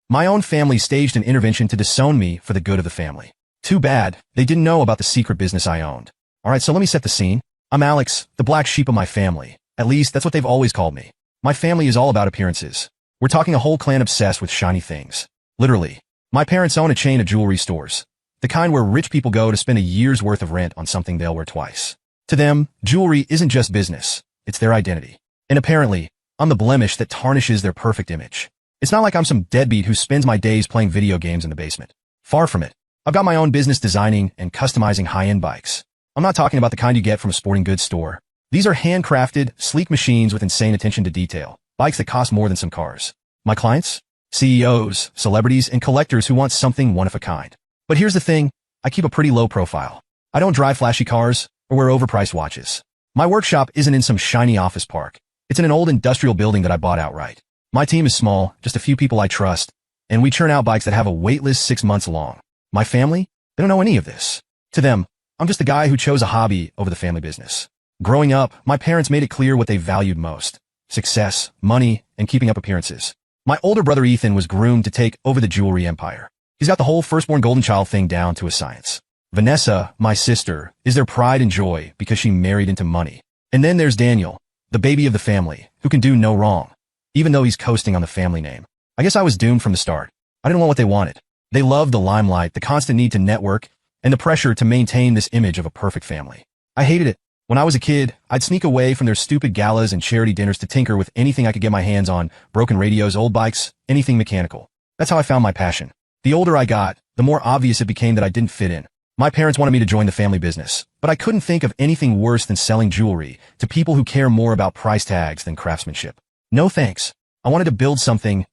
My own family staged an intervention to disown me for the good of the family. Too bad, they didn't know about the secret business I owned. Alright, so let me set the scene. I'm Alex, the black sheep of my family. At least, that's what they've always called me. My family is all about appearances. We're talking a whole clan obsessed with shiny things. Literally. My parents own a chain of jewelry stores. The kind where rich people go to spend a year's worth of rent on something they'll wear twice. To them, jewelry isn't just business. It's their identity. And apparently, I'm the blemish that tarnishes their perfect image. It's not like I'm some deadbeat who spends my days playing video games in the basement. Far from it. I've got my own business designing and customizing high-end bikes. I'm not talking about the kind you get from a sporting goods store. These are handcrafted, sleek machines with insane attention to detail. Bikes that cost more than some cars. My clients? CEOs, celebrities, and collectors who want something one of a kind. But here's the thing, I keep a pretty low profile. I don't drive flashy cars or wear overpriced watches. My workshop isn't in some shiny office park. It's in an old industrial building that I bought outright. My team is small, just a few people I trust, and we churn out bikes that have a wait list 6 months long. My family? They don't know any of this. To them, I'm just the guy who chose a hobby over the family business. Growing up, my parents made it clear what they valued most. Success, money, and keeping up appearances. My older brother Ethan was groomed to take over the jewelry empire. He's got the whole firstborn golden child thing down to a science. Vanessa, my sister, is their pride and joy because she married into money. And then there's Daniel, the baby of the family, who can do no wrong. Even though he's coasting on the family name. I guess I was doomed from the start. I didn't want what they wanted. They loved the limelight, the constant need to network, and the pressure to maintain this image of a perfect family. I hated it. When I was a kid, I'd sneak away from their stupid galas and charity dinners to tinker with anything I could get my hands on, broken radios, old bikes, anything mechanical. That's how I found my passion. The older I got, the more obvious it became that I didn't fit in. My parents wanted me to join the family business, but I couldn't think of anything worse than selling jewelry to people who care more about price tags than craftsmanship. No thanks. I wanted to build something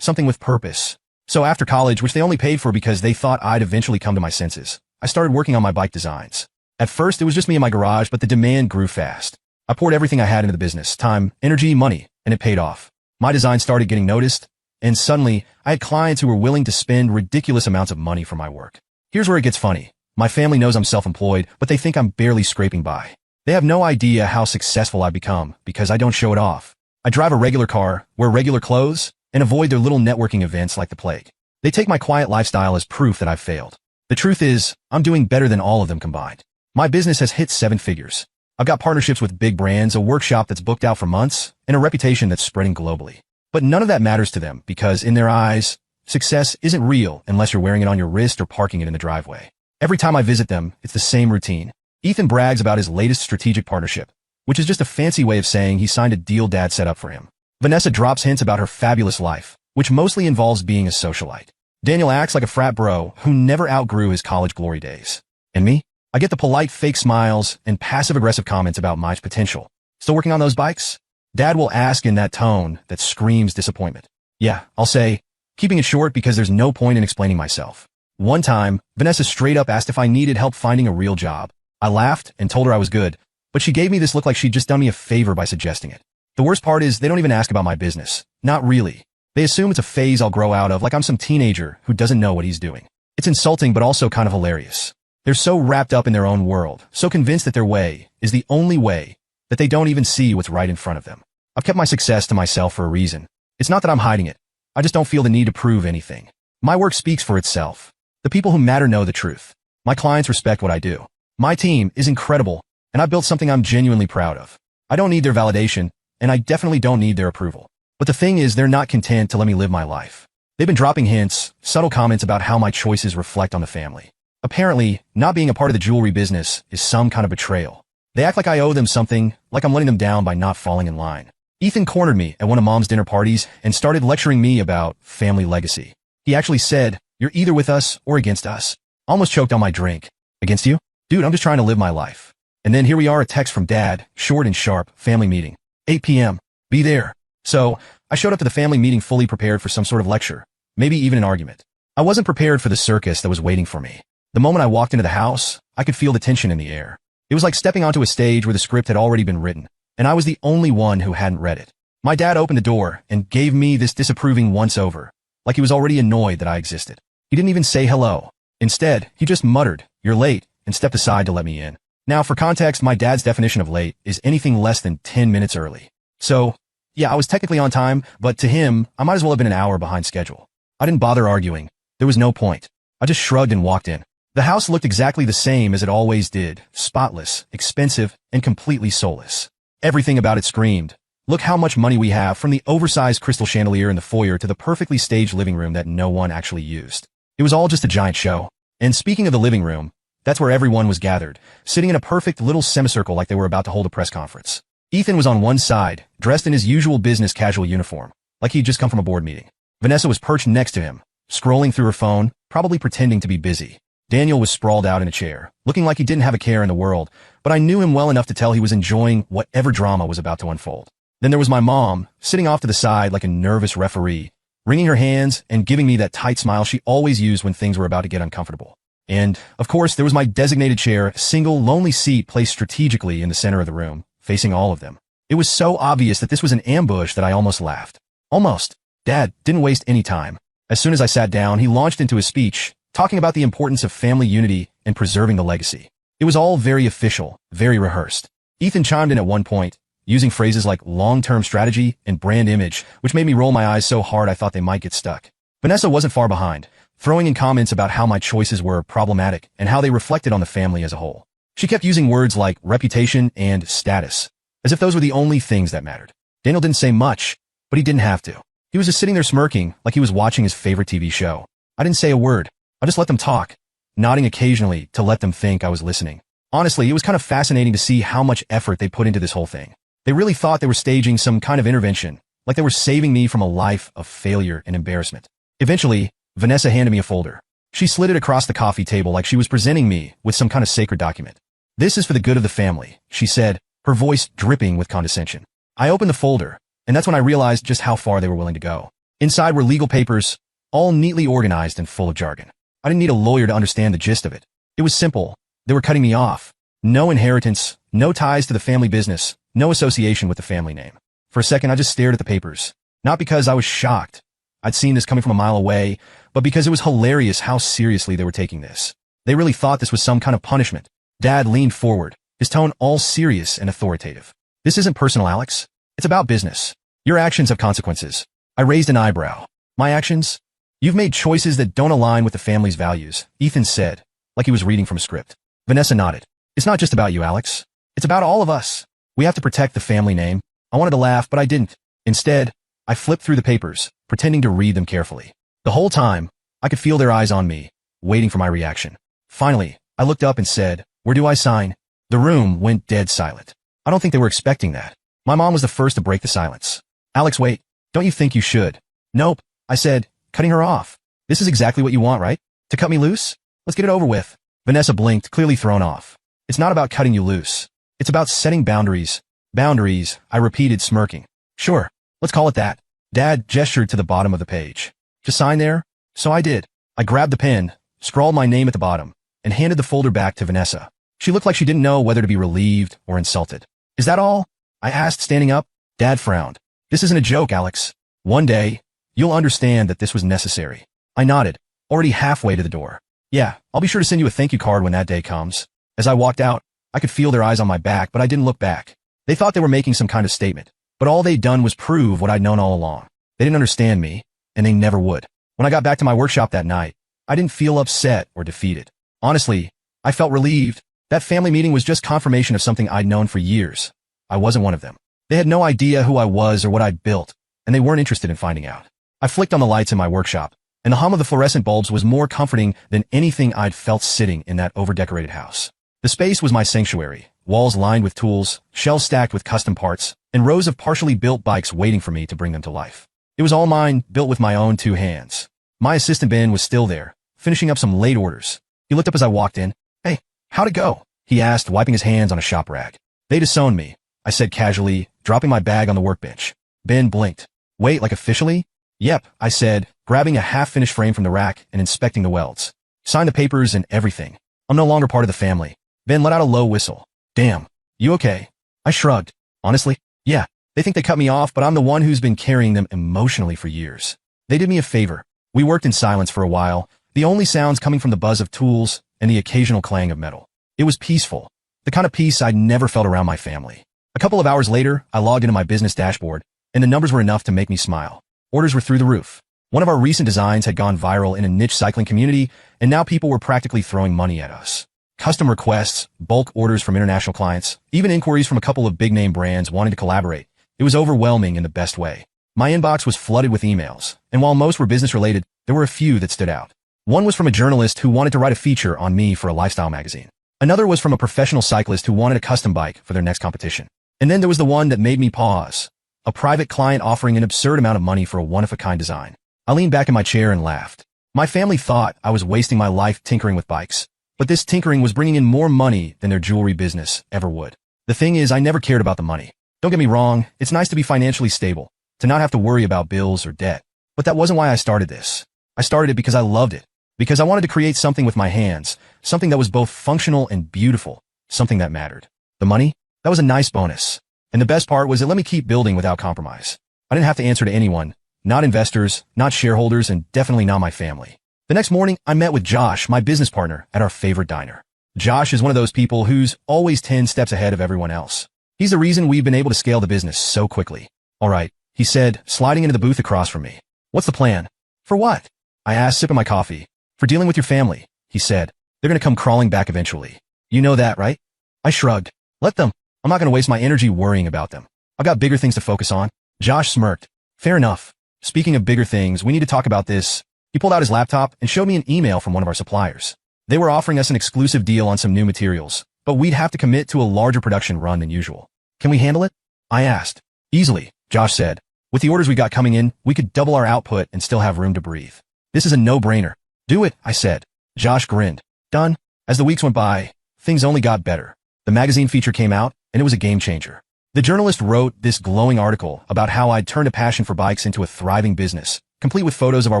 with purpose. So after college, which they only paid for because they thought I'd eventually come to my senses, I started working on my bike designs. At first, it was just me in my garage, but the demand grew fast. I poured everything I had into the business, time, energy, money, and it paid off. My design started getting noticed, and suddenly, I had clients who were willing to spend ridiculous amounts of money for my work. Here's where it gets funny. My family knows I'm self-employed, but they think I'm barely scraping by. They have no idea how successful I've become because I don't show it off. I drive a regular car, wear regular clothes, and avoid their little networking events like the plague. They take my quiet lifestyle as proof that I've failed. The truth is, I'm doing better than all of them combined. My business has hit 7 figures. I've got partnerships with big brands, a workshop that's booked out for months, and a reputation that's spreading globally. But none of that matters to them because in their eyes, success isn't real unless you're wearing it on your wrist or parking it in the driveway. Every time I visit them, it's the same routine. Ethan brags about his latest strategic partnership, which is just a fancy way of saying he signed a deal Dad set up for him. Vanessa drops hints about her fabulous life, which mostly involves being a socialite. Daniel acts like a frat bro who never outgrew his college glory days. And me? I get the polite fake smiles and passive-aggressive comments about my potential. Still working on those bikes? Dad will ask in that tone that screams disappointment. Yeah, I'll say, keeping it short because there's no point in explaining myself. One time, Vanessa straight up asked if I needed help finding a real job. I laughed and told her I was good, but she gave me this look like she'd just done me a favor by suggesting it. The worst part is they don't even ask about my business. Not really. They assume it's a phase I'll grow out of like I'm some teenager who doesn't know what he's doing. It's insulting but also kind of hilarious. They're so wrapped up in their own world, so convinced that their way is the only way, that they don't even see what's right in front of them. I've kept my success to myself for a reason. It's not that I'm hiding it. I just don't feel the need to prove anything. My work speaks for itself. The people who matter know the truth. My clients respect what I do. My team is incredible, and I've built something I'm genuinely proud of. I don't need their validation, and I definitely don't need their approval. But the thing is, they're not content to let me live my life. They've been dropping hints, subtle comments about how my choices reflect on the family. Apparently, not being a part of the jewelry business is some kind of betrayal. They act like I owe them something, like I'm letting them down by not falling in line. Ethan cornered me at one of Mom's dinner parties and started lecturing me about family legacy. He actually said, "You're either with us or against us." Almost choked on my drink. Against you? Dude, I'm just trying to live my life. And then here we are, a text from Dad, short and sharp, family meeting. 8 p.m. Be there. So, I showed up to the family meeting fully prepared for some sort of lecture, maybe even an argument. I wasn't prepared for the circus that was waiting for me. The moment I walked into the house, I could feel the tension in the air. It was like stepping onto a stage where the script had already been written, and I was the only one who hadn't read it. My dad opened the door and gave me this disapproving once-over, like he was already annoyed that I existed. He didn't even say hello. Instead, he just muttered, "You're late," and stepped aside to let me in. Now, for context, my dad's definition of late is anything less than 10 minutes early. So, yeah, I was technically on time, but to him, I might as well have been an hour behind schedule. I didn't bother arguing. There was no point. I just shrugged and walked in. The house looked exactly the same as it always did, spotless, expensive, and completely soulless. Everything about it screamed, look how much money we have, from the oversized crystal chandelier in the foyer to the perfectly staged living room that no one actually used. It was all just a giant show. And speaking of the living room, that's where everyone was gathered, sitting in a perfect little semicircle like they were about to hold a press conference. Ethan was on one side, dressed in his usual business casual uniform, like he'd just come from a board meeting. Vanessa was perched next to him, scrolling through her phone, probably pretending to be busy. Daniel was sprawled out in a chair, looking like he didn't have a care in the world, but I knew him well enough to tell he was enjoying whatever drama was about to unfold. Then there was my mom, sitting off to the side like a nervous referee, wringing her hands and giving me that tight smile she always used when things were about to get uncomfortable. And, of course, there was my designated chair, a single, lonely seat placed strategically in the center of the room, facing all of them. It was so obvious that this was an ambush that I almost laughed. Almost. Dad didn't waste any time. As soon as I sat down, he launched into his speech, talking about the importance of family unity and preserving the legacy. It was all very official, very rehearsed. Ethan chimed in at one point, using phrases like long-term strategy and brand image, which made me roll my eyes so hard I thought they might get stuck. Vanessa wasn't far behind, throwing in comments about how my choices were problematic and how they reflected on the family as a whole. She kept using words like reputation and status, as if those were the only things that mattered. Daniel didn't say much, but he didn't have to. He was just sitting there smirking like he was watching his favorite TV show. I didn't say a word. I just let them talk, nodding occasionally to let them think I was listening. Honestly, it was kind of fascinating to see how much effort they put into this whole thing. They really thought they were staging some kind of intervention, like they were saving me from a life of failure and embarrassment. Eventually, Vanessa handed me a folder. She slid it across the coffee table like she was presenting me with some kind of sacred document. This is for the good of the family, she said, her voice dripping with condescension. I opened the folder, and that's when I realized just how far they were willing to go. Inside were legal papers, all neatly organized and full of jargon. I didn't need a lawyer to understand the gist of it. It was simple. They were cutting me off. No inheritance, no ties to the family business, no association with the family name. For a second, I just stared at the papers. Not because I was shocked. I'd seen this coming from a mile away, but because it was hilarious how seriously they were taking this. They really thought this was some kind of punishment. Dad leaned forward, his tone all serious and authoritative. This isn't personal, Alex. It's about business. Your actions have consequences. I raised an eyebrow. My actions? You've made choices that don't align with the family's values, Ethan said, like he was reading from a script. Vanessa nodded. It's not just about you, Alex. It's about all of us. We have to protect the family name. I wanted to laugh, but I didn't. Instead, I flipped through the papers, pretending to read them carefully. The whole time, I could feel their eyes on me, waiting for my reaction. Finally, I looked up and said, "Where do I sign?" The room went dead silent. I don't think they were expecting that. My mom was the first to break the silence. "Alex, wait. Don't you think you should?" "Nope," I said, cutting her off. "This is exactly what you want, right? To cut me loose? Let's get it over with." Vanessa blinked, clearly thrown off. "It's not about cutting you loose. It's about setting boundaries." "Boundaries," I repeated, smirking. "Sure, let's call it that." Dad gestured to the bottom of the page. "Just sign there?" So I did. I grabbed the pen, scrawled my name at the bottom, and handed the folder back to Vanessa. She looked like she didn't know whether to be relieved or insulted. "Is that all?" I asked, standing up. Dad frowned. "This isn't a joke, Alex. One day, you'll understand that this was necessary." I nodded, already halfway to the door. "Yeah, I'll be sure to send you a thank you card when that day comes." As I walked out, I could feel their eyes on my back, but I didn't look back. They thought they were making some kind of statement, but all they'd done was prove what I'd known all along. They didn't understand me, and they never would. When I got back to my workshop that night, I didn't feel upset or defeated. Honestly, I felt relieved. That family meeting was just confirmation of something I'd known for years. I wasn't one of them. They had no idea who I was or what I'd built, and they weren't interested in finding out. I flicked on the lights in my workshop, and the hum of the fluorescent bulbs was more comforting than anything I'd felt sitting in that over-decorated house. The space was my sanctuary, walls lined with tools, shelves stacked with custom parts, and rows of partially built bikes waiting for me to bring them to life. It was all mine, built with my own two hands. My assistant Ben was still there, finishing up some late orders. He looked up as I walked in. "Hey, how'd it go?" he asked, wiping his hands on a shop rag. "They disowned me," I said casually, dropping my bag on the workbench. Ben blinked. "Wait, like officially?" "Yep," I said, grabbing a half-finished frame from the rack and inspecting the welds. "Signed the papers and everything. I'm no longer part of the family." Ben let out a low whistle. "Damn. You okay?" I shrugged. "Honestly, yeah. They think they cut me off, but I'm the one who's been carrying them emotionally for years. They did me a favor. We worked in silence for a while, the only sounds coming from the buzz of tools and the occasional clang of metal. It was peaceful, the kind of peace I'd never felt around my family. A couple of hours later, I logged into my business dashboard, and the numbers were enough to make me smile. Orders were through the roof. One of our recent designs had gone viral in a niche cycling community, and now people were practically throwing money at us. Custom requests, bulk orders from international clients, even inquiries from a couple of big-name brands wanting to collaborate. It was overwhelming in the best way. My inbox was flooded with emails, and while most were business-related, there were a few that stood out. One was from a journalist who wanted to write a feature on me for a lifestyle magazine. Another was from a professional cyclist who wanted a custom bike for their next competition. And then there was the one that made me pause. A private client offering an absurd amount of money for a one-of-a-kind design. I leaned back in my chair and laughed. My family thought I was wasting my life tinkering with bikes, but this tinkering was bringing in more money than their jewelry business ever would. The thing is, I never cared about the money. Don't get me wrong, it's nice to be financially stable, to not have to worry about bills or debt. But that wasn't why I started this. I started it because I loved it. Because I wanted to create something with my hands, something that was both functional and beautiful, something that mattered. The money? That was a nice bonus. And the best part was it let me keep building without compromise. I didn't have to answer to anyone, not investors, not shareholders, and definitely not my family. The next morning, I met with Josh, my business partner, at our favorite diner. Josh is one of those people who's always 10 steps ahead of everyone else. He's the reason we've been able to scale the business so quickly. All right, he said, sliding into the booth across from me. What's the plan? For what? I asked, sipping my coffee. For dealing with your family, he said. They're going to come crawling back eventually. You know that, right? I shrugged. Let them. I'm not going to waste my energy worrying about them. I've got bigger things to focus on. Josh smirked. Fair enough. Speaking of bigger things, we need to talk about this. He pulled out his laptop and showed me an email from one of our suppliers. They were offering us an exclusive deal on some new materials, but we'd have to commit to a larger production run than usual. Can we handle it? I asked. Easily, Josh said. With the orders we got coming in, we could double our output and still have room to breathe. This is a no-brainer. Do it, I said. Josh grinned. Done. As the weeks went by, things only got better. The magazine feature came out, and it was a game changer. The journalist wrote this glowing article about how I'd turned a passion for bikes into a thriving business, complete with photos of our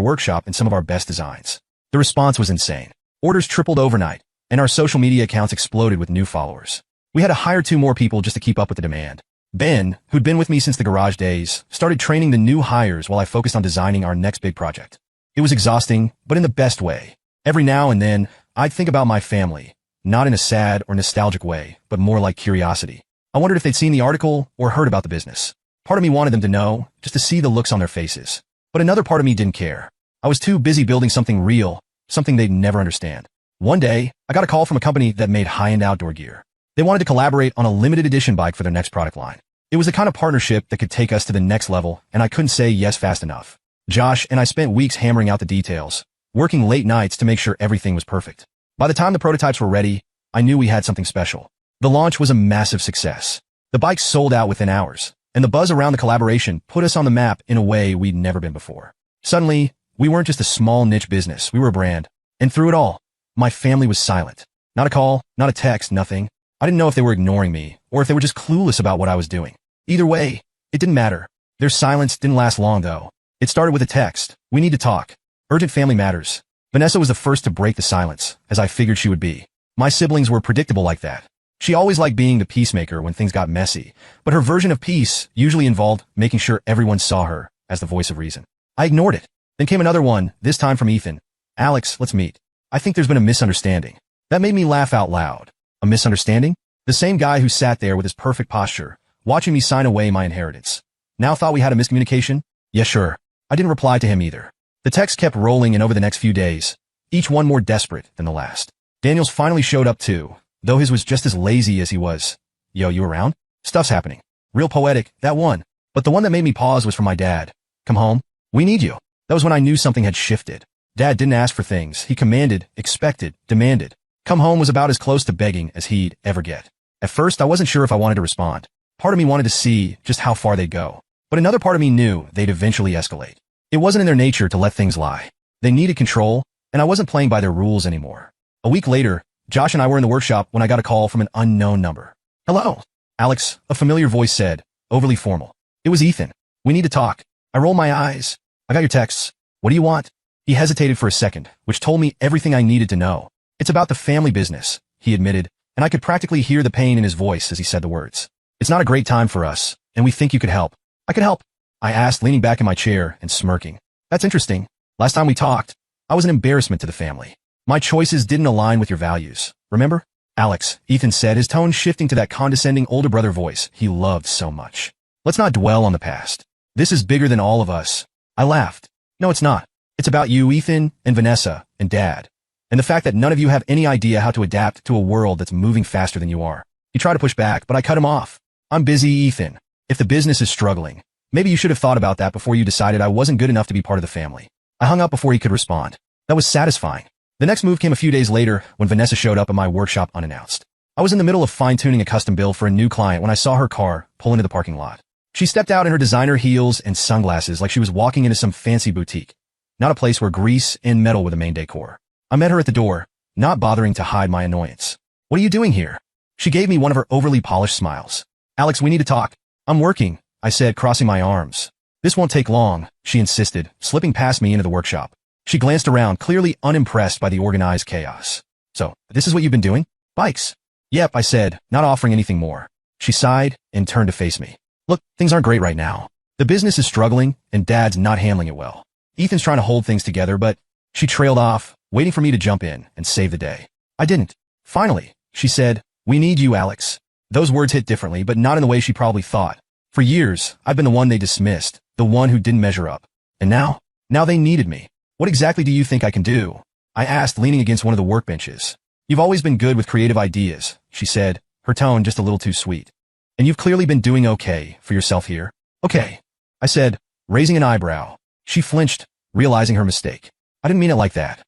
workshop and some of our best designs. The response was insane. Orders tripled overnight, and our social media accounts exploded with new followers. We had to hire 2 more people just to keep up with the demand. Ben, who'd been with me since the garage days, started training the new hires while I focused on designing our next big project. It was exhausting, but in the best way. Every now and then, I'd think about my family, not in a sad or nostalgic way, but more like curiosity. I wondered if they'd seen the article or heard about the business. Part of me wanted them to know, just to see the looks on their faces. But another part of me didn't care. I was too busy building something real, something they'd never understand. One day, I got a call from a company that made high-end outdoor gear. They wanted to collaborate on a limited edition bike for their next product line. It was the kind of partnership that could take us to the next level, and I couldn't say yes fast enough. Josh and I spent weeks hammering out the details, working late nights to make sure everything was perfect. By the time the prototypes were ready, I knew we had something special. The launch was a massive success. The bikes sold out within hours, and the buzz around the collaboration put us on the map in a way we'd never been before. Suddenly, we weren't just a small niche business, we were a brand. And through it all, my family was silent. Not a call, not a text, nothing. I didn't know if they were ignoring me, or if they were just clueless about what I was doing. Either way, it didn't matter. Their silence didn't last long, though. It started with a text. We need to talk. Urgent family matters. Vanessa was the first to break the silence, as I figured she would be. My siblings were predictable like that. She always liked being the peacemaker when things got messy, but her version of peace usually involved making sure everyone saw her as the voice of reason. I ignored it. Then came another one, this time from Ethan. Alex, let's meet. I think there's been a misunderstanding. That made me laugh out loud. A misunderstanding? The same guy who sat there with his perfect posture, watching me sign away my inheritance. Now thought we had a miscommunication? Yeah, sure. I didn't reply to him either. The text kept rolling in over the next few days, each one more desperate than the last. Daniel's finally showed up too, though his was just as lazy as he was. Yo, you around? Stuff's happening. Real poetic, that one. But the one that made me pause was from my dad. Come home. We need you. That was when I knew something had shifted. Dad didn't ask for things. He commanded, expected, demanded. Come home was about as close to begging as he'd ever get. At first, I wasn't sure if I wanted to respond. Part of me wanted to see just how far they'd go. But another part of me knew they'd eventually escalate. It wasn't in their nature to let things lie. They needed control, and I wasn't playing by their rules anymore. A week later, Josh and I were in the workshop when I got a call from an unknown number. Hello, Alex, a familiar voice said, overly formal. It was Ethan. We need to talk. I rolled my eyes. I got your texts. What do you want? He hesitated for a second, which told me everything I needed to know. It's about the family business, he admitted, and I could practically hear the pain in his voice as he said the words. It's not a great time for us, and we think you could help. I could help, I asked, leaning back in my chair and smirking. That's interesting. Last time we talked, I was an embarrassment to the family. My choices didn't align with your values. Remember? Alex, Ethan said, his tone shifting to that condescending older brother voice he loved so much. Let's not dwell on the past. This is bigger than all of us. I laughed. No, it's not. It's about you, Ethan, and Vanessa, and Dad. And the fact that none of you have any idea how to adapt to a world that's moving faster than you are. He tried to push back, but I cut him off. I'm busy, Ethan. If the business is struggling, maybe you should have thought about that before you decided I wasn't good enough to be part of the family. I hung up before he could respond. That was satisfying. The next move came a few days later when Vanessa showed up at my workshop unannounced. I was in the middle of fine-tuning a custom build for a new client when I saw her car pull into the parking lot. She stepped out in her designer heels and sunglasses like she was walking into some fancy boutique, not a place where grease and metal were the main decor. I met her at the door, not bothering to hide my annoyance. What are you doing here? She gave me one of her overly polished smiles. Alex, we need to talk. I'm working, I said, crossing my arms. This won't take long, she insisted, slipping past me into the workshop. She glanced around, clearly unimpressed by the organized chaos. So, this is what you've been doing? Bikes. Yep, I said, not offering anything more. She sighed and turned to face me. Look, things aren't great right now. The business is struggling, and Dad's not handling it well. Ethan's trying to hold things together, but she trailed off, waiting for me to jump in and save the day. I didn't. Finally, she said, we need you, Alex. Those words hit differently, but not in the way she probably thought. For years, I've been the one they dismissed, the one who didn't measure up. And now they needed me. What exactly do you think I can do? I asked, leaning against one of the workbenches. You've always been good with creative ideas, she said, her tone just a little too sweet. And you've clearly been doing okay for yourself here. Okay, I said, raising an eyebrow. She flinched, realizing her mistake. I didn't mean it like that.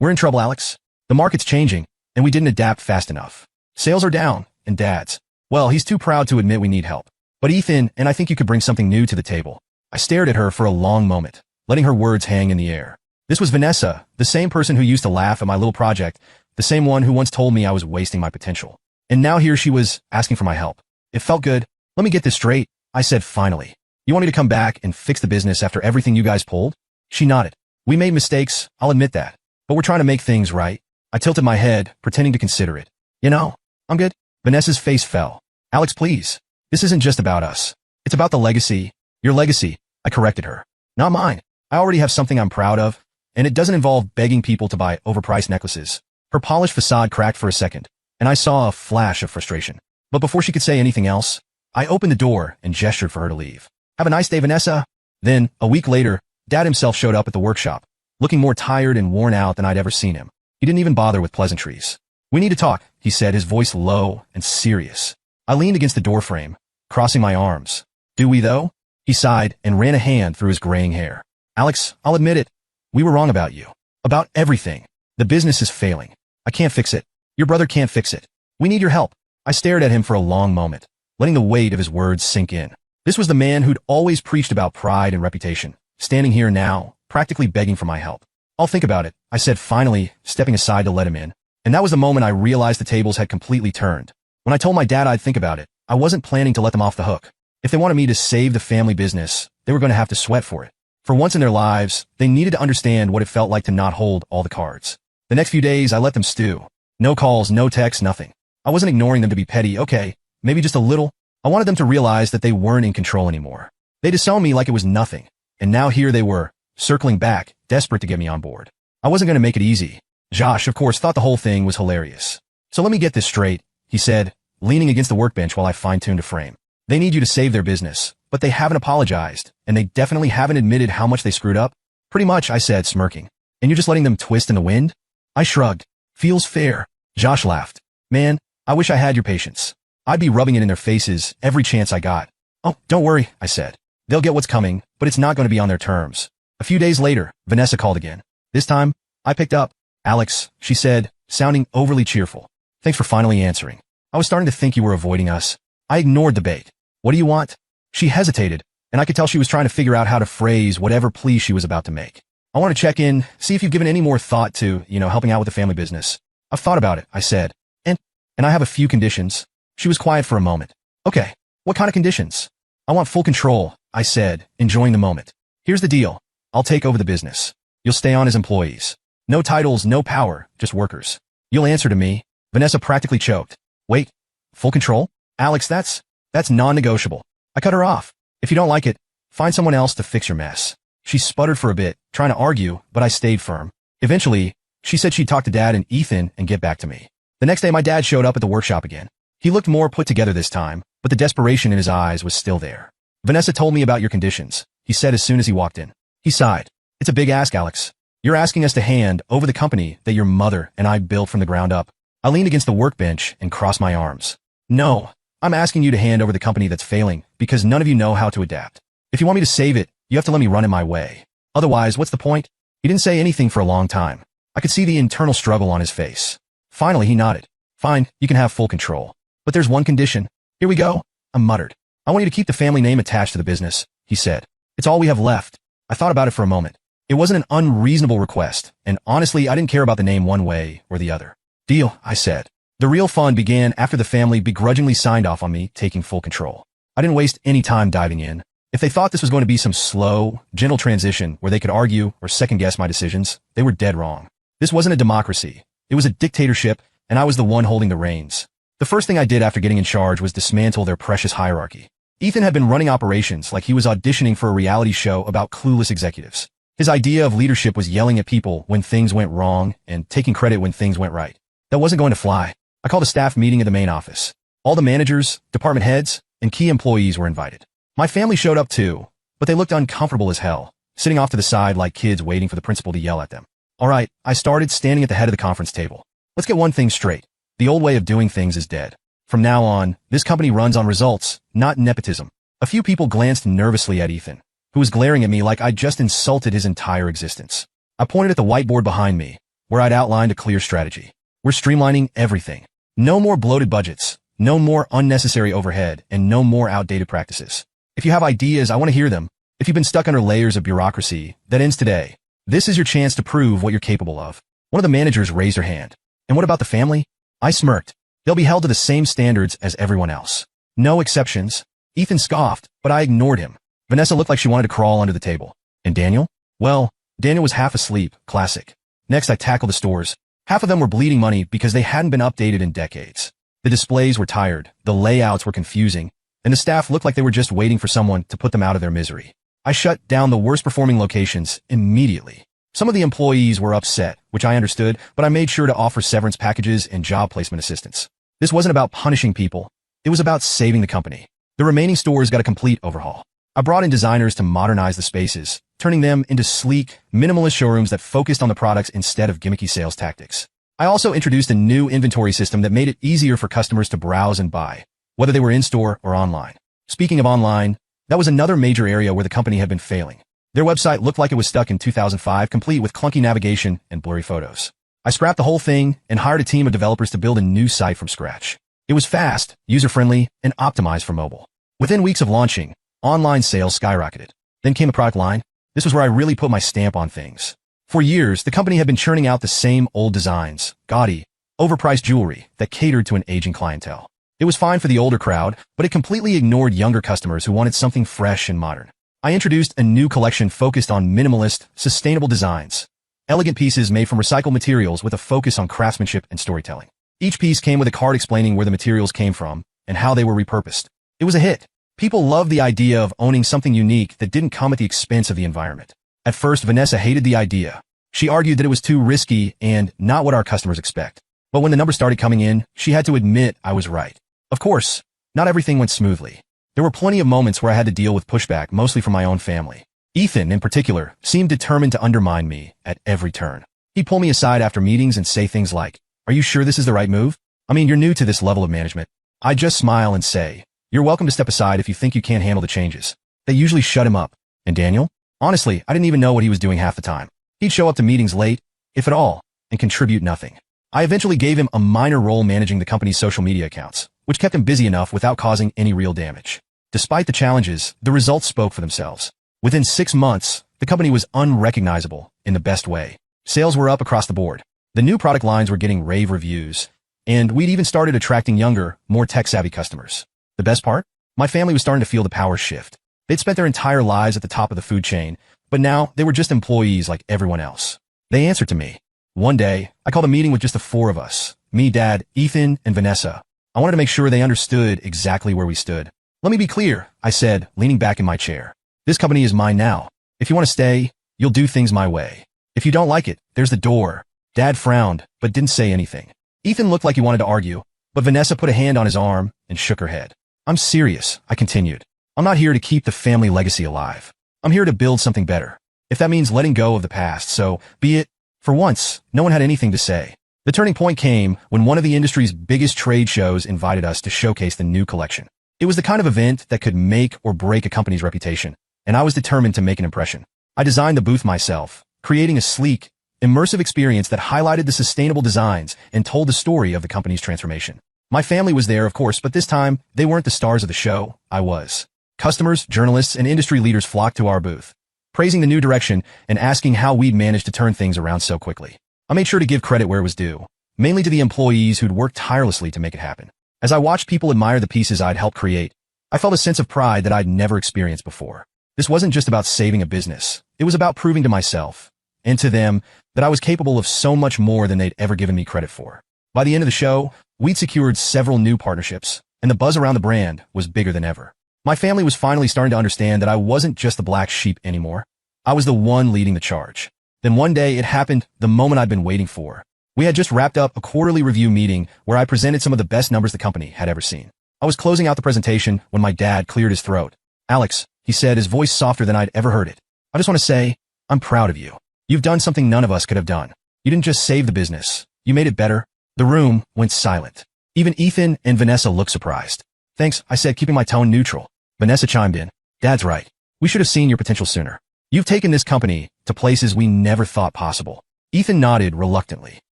We're in trouble, Alex. The market's changing, and we didn't adapt fast enough. Sales are down, and Dad's, well, he's too proud to admit we need help. But Ethan, and I think you could bring something new to the table. I stared at her for a long moment, letting her words hang in the air. This was Vanessa, the same person who used to laugh at my little project, the same one who once told me I was wasting my potential. And now here she was, asking for my help. It felt good. Let me get this straight, I said finally. You want me to come back and fix the business after everything you guys pulled? She nodded. We made mistakes, I'll admit that. But we're trying to make things right. I tilted my head, pretending to consider it. You know, I'm good. Vanessa's face fell. Alex, please. This isn't just about us. It's about the legacy. Your legacy, I corrected her. Not mine. I already have something I'm proud of, and it doesn't involve begging people to buy overpriced necklaces. Her polished facade cracked for a second, and I saw a flash of frustration. But before she could say anything else, I opened the door and gestured for her to leave. Have a nice day, Vanessa. Then, a week later, Dad himself showed up at the workshop, looking more tired and worn out than I'd ever seen him. He didn't even bother with pleasantries. We need to talk, he said, his voice low and serious. I leaned against the doorframe, crossing my arms. Do we, though? He sighed and ran a hand through his graying hair. Alex, I'll admit it. We were wrong about you. About everything. The business is failing. I can't fix it. Your brother can't fix it. We need your help. I stared at him for a long moment, letting the weight of his words sink in. This was the man who'd always preached about pride and reputation, standing here now, practically begging for my help. I'll think about it, I said finally, stepping aside to let him in. And that was the moment I realized the tables had completely turned. When I told my dad I'd think about it, I wasn't planning to let them off the hook. If they wanted me to save the family business, they were going to have to sweat for it. For once in their lives, they needed to understand what it felt like to not hold all the cards. The next few days, I let them stew. No calls, no texts, nothing. I wasn't ignoring them to be petty, okay, maybe just a little. I wanted them to realize that they weren't in control anymore. They disowned me like it was nothing, and now here they were, circling back, desperate to get me on board. I wasn't going to make it easy. Josh, of course, thought the whole thing was hilarious. So let me get this straight, he said, leaning against the workbench while I fine-tuned a frame. They need you to save their business, but they haven't apologized, and they definitely haven't admitted how much they screwed up. Pretty much, I said, smirking. And you're just letting them twist in the wind? I shrugged. Feels fair. Josh laughed. Man, I wish I had your patience. I'd be rubbing it in their faces every chance I got. Oh, don't worry, I said. They'll get what's coming, but it's not going to be on their terms. A few days later, Vanessa called again. This time, I picked up. Alex, she said, sounding overly cheerful. Thanks for finally answering. I was starting to think you were avoiding us. I ignored the bait. What do you want? She hesitated, and I could tell she was trying to figure out how to phrase whatever plea she was about to make. I want to check in, see if you've given any more thought to, helping out with the family business. I've thought about it, I said. And I have a few conditions. She was quiet for a moment. Okay, what kind of conditions? I want full control, I said, enjoying the moment. Here's the deal. I'll take over the business. You'll stay on as employees. No titles, no power, just workers. You'll answer to me. Vanessa practically choked. Wait, full control? Alex, that's non-negotiable. I cut her off. If you don't like it, find someone else to fix your mess. She sputtered for a bit, trying to argue, but I stayed firm. Eventually, she said she'd talk to Dad and Ethan and get back to me. The next day, my dad showed up at the workshop again. He looked more put together this time, but the desperation in his eyes was still there. Vanessa told me about your conditions, he said as soon as he walked in. He sighed. It's a big ask, Alex. You're asking us to hand over the company that your mother and I built from the ground up. I leaned against the workbench and crossed my arms. No, I'm asking you to hand over the company that's failing because none of you know how to adapt. If you want me to save it, you have to let me run it my way. Otherwise, what's the point? He didn't say anything for a long time. I could see the internal struggle on his face. Finally, he nodded. Fine, you can have full control. But there's one condition. Here we go, I muttered. I want you to keep the family name attached to the business, he said. It's all we have left. I thought about it for a moment. It wasn't an unreasonable request, and honestly, I didn't care about the name one way or the other. Deal, I said. The real fun began after the family begrudgingly signed off on me taking full control. I didn't waste any time diving in. If they thought this was going to be some slow, gentle transition where they could argue or second-guess my decisions, they were dead wrong. This wasn't a democracy. It was a dictatorship, and I was the one holding the reins. The first thing I did after getting in charge was dismantle their precious hierarchy. Ethan had been running operations like he was auditioning for a reality show about clueless executives. His idea of leadership was yelling at people when things went wrong and taking credit when things went right. That wasn't going to fly. I called a staff meeting at the main office. All the managers, department heads, and key employees were invited. My family showed up too, but they looked uncomfortable as hell, sitting off to the side like kids waiting for the principal to yell at them. All right, I started standing at the head of the conference table. Let's get one thing straight. The old way of doing things is dead. From now on, this company runs on results, not nepotism. A few people glanced nervously at Ethan, who was glaring at me like I'd just insulted his entire existence. I pointed at the whiteboard behind me, where I'd outlined a clear strategy. We're streamlining everything. No more bloated budgets, no more unnecessary overhead, and no more outdated practices. If you have ideas, I want to hear them. If you've been stuck under layers of bureaucracy, that ends today. This is your chance to prove what you're capable of. One of the managers raised her hand. And what about the family? I smirked. They'll be held to the same standards as everyone else. No exceptions. Ethan scoffed, but I ignored him. Vanessa looked like she wanted to crawl under the table. And Daniel? Well, Daniel was half asleep, classic. Next, I tackled the stores. Half of them were bleeding money because they hadn't been updated in decades. The displays were tired, the layouts were confusing, and the staff looked like they were just waiting for someone to put them out of their misery. I shut down the worst-performing locations immediately. Some of the employees were upset, which I understood, but I made sure to offer severance packages and job placement assistance. This wasn't about punishing people. It was about saving the company. The remaining stores got a complete overhaul. I brought in designers to modernize the spaces, turning them into sleek, minimalist showrooms that focused on the products instead of gimmicky sales tactics. I also introduced a new inventory system that made it easier for customers to browse and buy, whether they were in-store or online. Speaking of online, that was another major area where the company had been failing. Their website looked like it was stuck in 2005, complete with clunky navigation and blurry photos. I scrapped the whole thing and hired a team of developers to build a new site from scratch. It was fast, user-friendly, and optimized for mobile. Within weeks of launching, online sales skyrocketed. Then came the product line. This was where I really put my stamp on things. For years, the company had been churning out the same old designs, gaudy, overpriced jewelry that catered to an aging clientele. It was fine for the older crowd, but it completely ignored younger customers who wanted something fresh and modern. I introduced a new collection focused on minimalist, sustainable designs. Elegant pieces made from recycled materials with a focus on craftsmanship and storytelling. Each piece came with a card explaining where the materials came from and how they were repurposed. It was a hit. People loved the idea of owning something unique that didn't come at the expense of the environment. At first, Vanessa hated the idea. She argued that it was too risky and not what our customers expect. But when the numbers started coming in, she had to admit I was right. Of course, not everything went smoothly. There were plenty of moments where I had to deal with pushback, mostly from my own family. Ethan, in particular, seemed determined to undermine me at every turn. He'd pull me aside after meetings and say things like, "Are you sure this is the right move? I mean, you're new to this level of management." I'd just smile and say, "You're welcome to step aside if you think you can't handle the changes." They usually shut him up. And Daniel? Honestly, I didn't even know what he was doing half the time. He'd show up to meetings late, if at all, and contribute nothing. I eventually gave him a minor role managing the company's social media accounts, which kept him busy enough without causing any real damage. Despite the challenges, the results spoke for themselves. Within 6 months, the company was unrecognizable in the best way. Sales were up across the board. The new product lines were getting rave reviews, and we'd even started attracting younger, more tech-savvy customers. The best part? My family was starting to feel the power shift. They'd spent their entire lives at the top of the food chain, but now they were just employees like everyone else. They answered to me. One day, I called a meeting with just the 4 of us, me, Dad, Ethan, and Vanessa. I wanted to make sure they understood exactly where we stood. "Let me be clear," I said, leaning back in my chair. "This company is mine now. If you want to stay, you'll do things my way. If you don't like it, there's the door." Dad frowned, but didn't say anything. Ethan looked like he wanted to argue, but Vanessa put a hand on his arm and shook her head. "I'm serious," I continued. "I'm not here to keep the family legacy alive. I'm here to build something better. If that means letting go of the past, so be it. For once, no one had anything to say. The turning point came when one of the industry's biggest trade shows invited us to showcase the new collection. It was the kind of event that could make or break a company's reputation, and I was determined to make an impression. I designed the booth myself, creating a sleek, immersive experience that highlighted the sustainable designs and told the story of the company's transformation. My family was there, of course, but this time, they weren't the stars of the show. I was. Customers, journalists, and industry leaders flocked to our booth, praising the new direction and asking how we'd managed to turn things around so quickly. I made sure to give credit where it was due, mainly to the employees who'd worked tirelessly to make it happen. As I watched people admire the pieces I'd helped create, I felt a sense of pride that I'd never experienced before. This wasn't just about saving a business. It was about proving to myself, and to them, that I was capable of so much more than they'd ever given me credit for. By the end of the show, we'd secured several new partnerships, and the buzz around the brand was bigger than ever. My family was finally starting to understand that I wasn't just the black sheep anymore. I was the one leading the charge. Then one day, it happened, the moment I'd been waiting for. We had just wrapped up a quarterly review meeting where I presented some of the best numbers the company had ever seen. I was closing out the presentation when my dad cleared his throat. "Alex," he said, his voice softer than I'd ever heard it. "I just want to say, I'm proud of you. You've done something none of us could have done. You didn't just save the business. You made it better." The room went silent. Even Ethan and Vanessa looked surprised. "Thanks," I said, keeping my tone neutral. Vanessa chimed in. "Dad's right. We should have seen your potential sooner. You've taken this company to places we never thought possible." Ethan nodded reluctantly.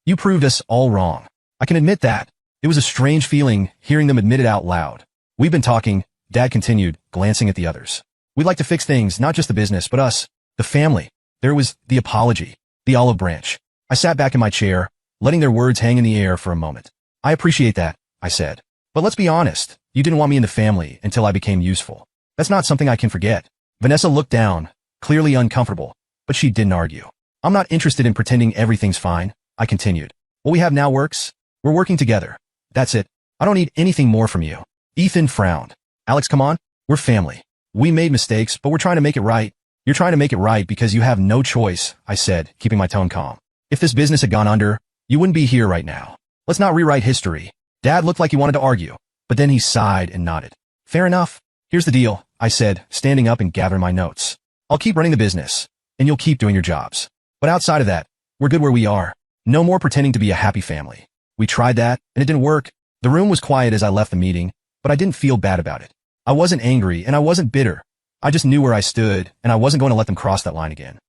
"You proved us all wrong. I can admit that." It was a strange feeling hearing them admit it out loud. "We've been talking," Dad continued, glancing at the others. "We'd like to fix things, not just the business, but us, the family." There was the apology, the olive branch. I sat back in my chair, letting their words hang in the air for a moment. "I appreciate that," I said. "But let's be honest, you didn't want me in the family until I became useful. That's not something I can forget." Vanessa looked down, clearly uncomfortable, but she didn't argue. "I'm not interested in pretending everything's fine," I continued. "What we have now works. We're working together. That's it. I don't need anything more from you." Ethan frowned. "Alex, come on. We're family. We made mistakes, but we're trying to make it right." "You're trying to make it right because you have no choice," I said, keeping my tone calm. "If this business had gone under, you wouldn't be here right now. Let's not rewrite history." Dad looked like he wanted to argue, but then he sighed and nodded. "Fair enough. Here's the deal," I said, standing up and gathering my notes. "I'll keep running the business, and you'll keep doing your jobs. But outside of that, we're good where we are. No more pretending to be a happy family. We tried that, and it didn't work." The room was quiet as I left the meeting, but I didn't feel bad about it. I wasn't angry, and I wasn't bitter. I just knew where I stood, and I wasn't going to let them cross that line again.